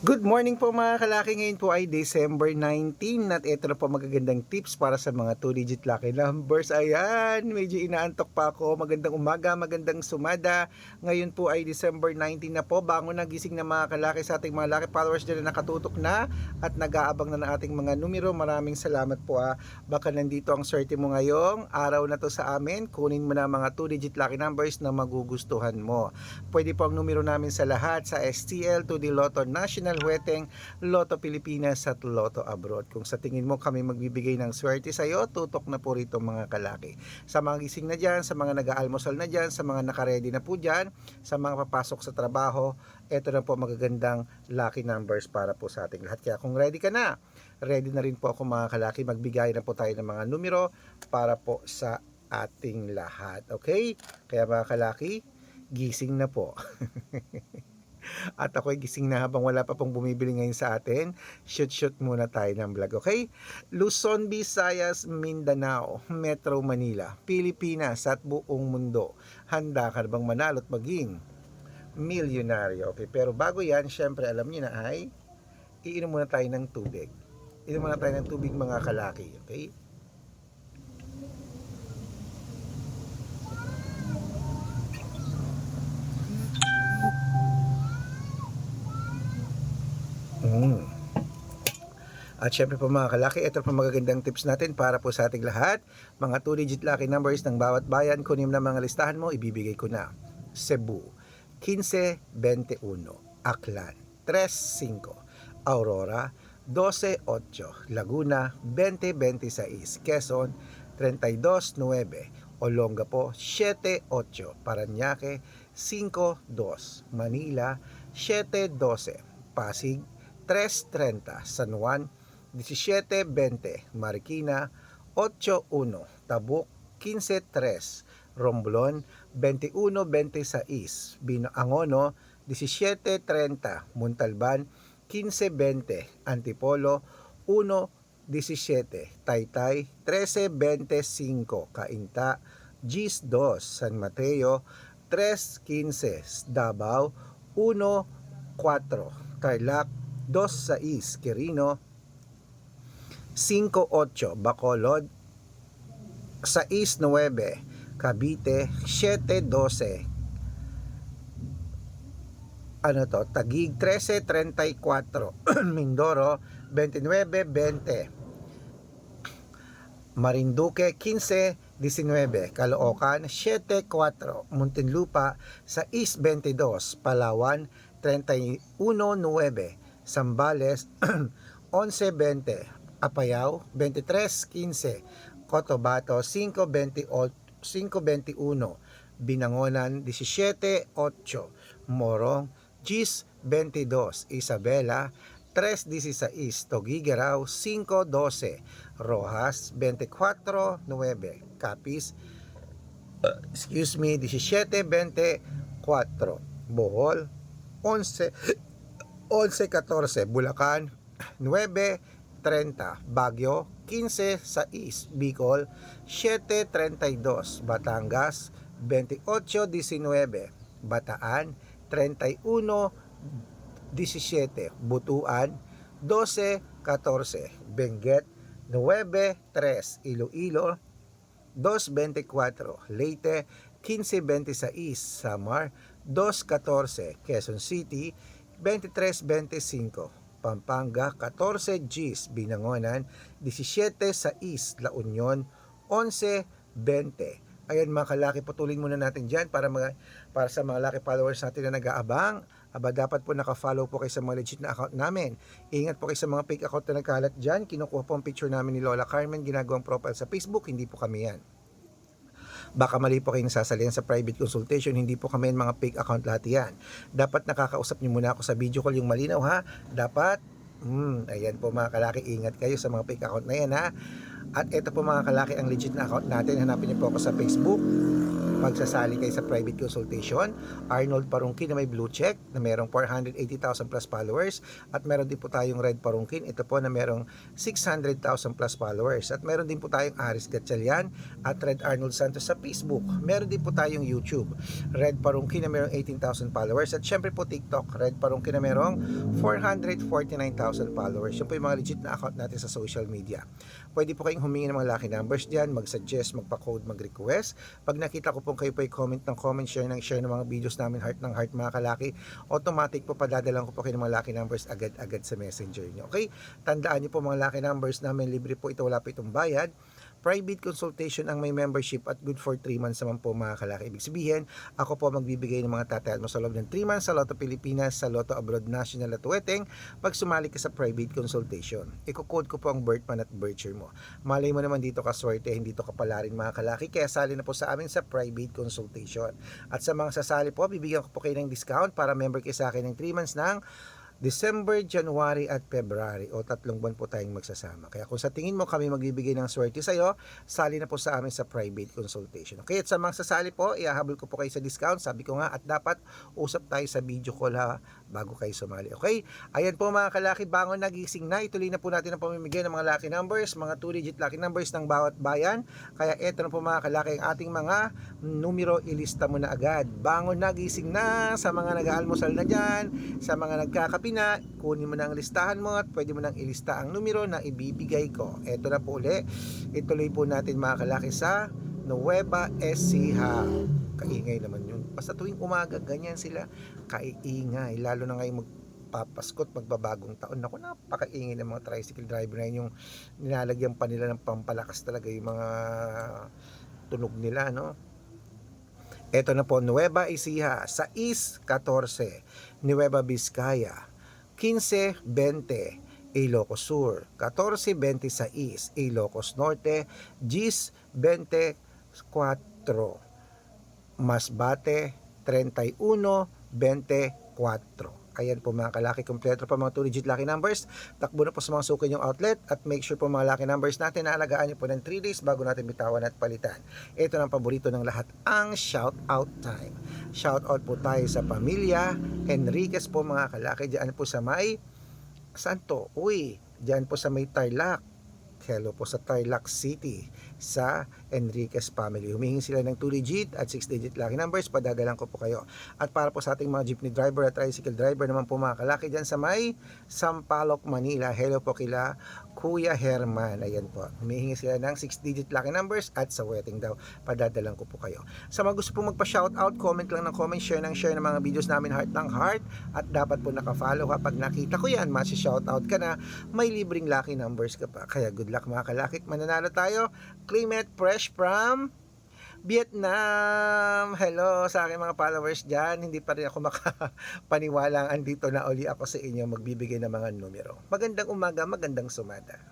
Good morning po mga kalaki. Ngayon po ay December 19 at ito na po magagandang tips para sa mga 2-digit lucky numbers. Ayan, medyo inaantok pa ako. Magandang umaga, magandang sumada. Ngayon po ay December 19 na po. Bangon na gising na mga kalaki sa ating mga lucky followers dyan na nakatutok na at nag-aabang na ng ating mga numero. Maraming salamat po. Baka nandito ang swerte mo ngayong araw na to sa amin. Kunin mo na mga 2-digit lucky numbers na magugustuhan mo. Pwede po ang numero namin sa lahat sa STL, 2D Lotto National Huweteng, Lotto Pilipinas at Lotto Abroad. Kung sa tingin mo kami magbibigay ng swerte sa iyo, tutok na po rito mga kalaki. Sa mga gising na dyan, sa mga nag-aalmusal na dyan, sa mga nakaredy na po dyan, sa mga papasok sa trabaho, eto na po magagandang lucky numbers para po sa ating lahat. Kaya kung ready ka na, ready na rin po ako mga kalaki. Magbigay na po tayo ng mga numero para po sa ating lahat. Okay? Kaya mga kalaki, gising na po. At ako'y gising na habang wala pa pong bumibili ngayon sa atin. Shoot muna tayo ng vlog, okay? Luzon, Visayas, Mindanao, Metro Manila, Pilipinas at buong mundo. Handa ka na bang manalo at maging milyonaryo? Okay, pero bago yan, syempre alam niyo na ay iinom muna tayo ng tubig. Inom muna tayo ng tubig mga kalaki, okay? At syempre po mga kalaki, ito po magagandang tips natin para po sa ating lahat. Mga 2-digit lucky numbers ng bawat bayan, kunin na mga listahan mo, ibibigay ko na. Cebu, 15-21, Aklan, 3-5, Aurora, 12-8, Laguna, 20-26, Quezon, 32-9, Olongapo, 7-8, Parañaque, 5-2, Manila, 7-12, Pasig, 3.30, San Juan, 17.20, Marikina, 8.1, Tabuk, 15.3, Romblon, 21.26, Angono, 17.30, Montalban, 15.20, Antipolo, 1.17, Taytay, 13.25, Cainta, 2, San Mateo, 3.15, Davao, 1.4, Tarlac, 2.6, Quirino, 5.8, Bacolod, 6.9, Cavite, 7.12, Taguig, 13.34, Mindoro, 29.20, Marinduque, 15.19, Caloocan, 7.4, Muntinlupa, 6.22, Palawan, 31.9, Zambales, 11.20, Apayao, 23.15, Cotabato, 5.21, Binangonan, 17.8, Morong, 10.22, Isabela, 3.16, Tugigaraw, 5.12, Rojas, 24.9, Capiz, 17.24, Bohol, 11.14, Bulacan, 9.30, Baguio, 15.6, Bicol, 7.32, Batangas, 28.19, Bataan, 31.17, Butuan, 12.14, Benguet, 9.3, Iloilo, 2.24, Leyte, 15.26, Samar, 2.14, Quezon City, 23.25, Pampanga, 14 Gs, Binangonan, 17.6, La Union, 11.20. Ayan mga kalaki, putulin muna natin dyan para sa mga laki followers natin na nag-aabang. Dapat po naka-follow po kayo sa mga legit na account namin. Ingat po kayo sa mga fake account na nagkalat dyan. Kinukuha po ang picture namin ni Lola Carmen, ginagawang profile sa Facebook, hindi po kami yan. Baka mali po kayong nasasalihan sa private consultation, hindi po kami mga fake account lahat yan. Dapat nakakausap nyo muna ako sa video call yung malinaw ha. Dapat, ayan po mga kalaki, ingat kayo sa mga fake account na yan ha. At ito po mga kalaki ang legit na account natin. Hanapin niyo po ako sa Facebook. magsasali kayo sa private consultation. Arnold Parungkin na may blue check na merong 480,000 plus followers, at meron din po tayong Red Parungkin, ito po na merong 600,000 plus followers, at meron din po tayong Aris Gatchalian at Red Arnold Santos sa Facebook. Meron din po tayong YouTube, Red Parungkin na merong 18,000 followers, at syempre po TikTok, Red Parungkin na merong 449,000 followers. Yun po yung mga legit na account natin sa social media. Pwede po kayong humingi ng mga lucky numbers dyan, mag-suggest, magpa-code, mag-request. Pag nakita ko po kayo po comment ng comment, share ng mga videos namin, heart ng heart mga kalaki, automatic po padadalan ko po kayo ng mga lucky numbers agad-agad sa messenger nyo. Okay? Tandaan nyo po mga lucky numbers namin, libre po ito, wala po itong bayad. Private consultation ang may membership at good for 3 months naman po mga kalaki. Ibig sabihin, ako po magbibigay ng mga tatayat mo sa loob ng 3 months sa Lotto Pilipinas, sa Lotto Abroad National at Weteng pag sumali ka sa private consultation. Iko-code ko po ang birth month at birth year mo. Malay mo naman dito ka swerte, hindi to kapala rin mga kalaki, kaya sali na po sa amin sa private consultation. At sa mga sasali po, bibigyan ko po kayo ng discount para member kayo sa akin ng 3 months ng December, January at February, o 3 buwan po tayong magsasama. Kaya kung sa tingin mo kami magbibigay ng swerte sa iyo, sali na po sa amin sa private consultation. Okay, at sa mga sasali po, ihahabol ko po kayo sa discount. Sabi ko nga, at dapat usap tayo sa video call ha, bago kayo sumali. Okay, ayan po mga kalaki, bangon nagising na. Ituloy na po natin ang pamimigay ng mga lucky numbers, mga 2-digit lucky numbers ng bawat bayan. Kaya eto na po mga kalaki ang ating mga numero, ilista mo na agad. Bangon nagising na sa mga nag-aalmusal na dyan, sa mga nagkakape na, kunin mo na ang listahan mo at pwede mo nang ilista ang numero na ibibigay ko. Ito na po uli, ituloy po natin mga kalaki sa Nueva Ecija. Kaingay naman yun, basta tuwing umaga ganyan sila kaiingay, lalo na ngayong magpapaskot, magbabagong taon. Naku, napakaingay ng mga tricycle driver na yun, yung nilalagyan pa nila ng pampalakas talaga yung mga tunog nila, no? Ito na po, Nueva Ecija, 6-14, Nueva Vizcaya, 15-20, Ilocos Sur, 14-26, Ilocos Norte, 10-24, Masbate, 31-24. Ayan po mga kalaki, kompleto pa mga 2-digit lucky numbers. Takbo na po sa mga suki nyong outlet at make sure po mga lucky numbers natin na alagaan nyo po ng 3 days bago natin bitawan at palitan. Ito ang paborito ng lahat, ang shout out time. Shout out po tayo sa pamilya Enriquez po mga kalaki, dyan po sa may Santo, dyan po sa may Tarlac. Hello po sa Tarlac City, sa Enriquez family. Humihingi sila ng 2-digit at 6-digit lucky numbers, padadalan ko po kayo. At para po sa ating mga jeepney driver at tricycle driver naman po mga kalaki dyan sa may Sampaloc, Manila, hello po kila Kuya Herman. Ayan po, humihingi sila ng 6-digit lucky numbers at sa Weteng daw, padadalan ko po kayo. Sa mga gusto po magpa-shoutout, comment lang ng comment, share ng mga videos namin, heart ng heart, at dapat po naka-follow ha. Pag nakita ko yan, masi-shoutout ka na, may libreng lucky numbers ka pa. Kaya good luck mga kalakit, mananalo tayo. Climate Fresh from Vietnam. Hello sa aking mga followers dyan. Hindi pa rin ako makapaniwalang andito na uli ako sa inyo magbibigay ng mga numero. Magandang umaga, magandang sumada.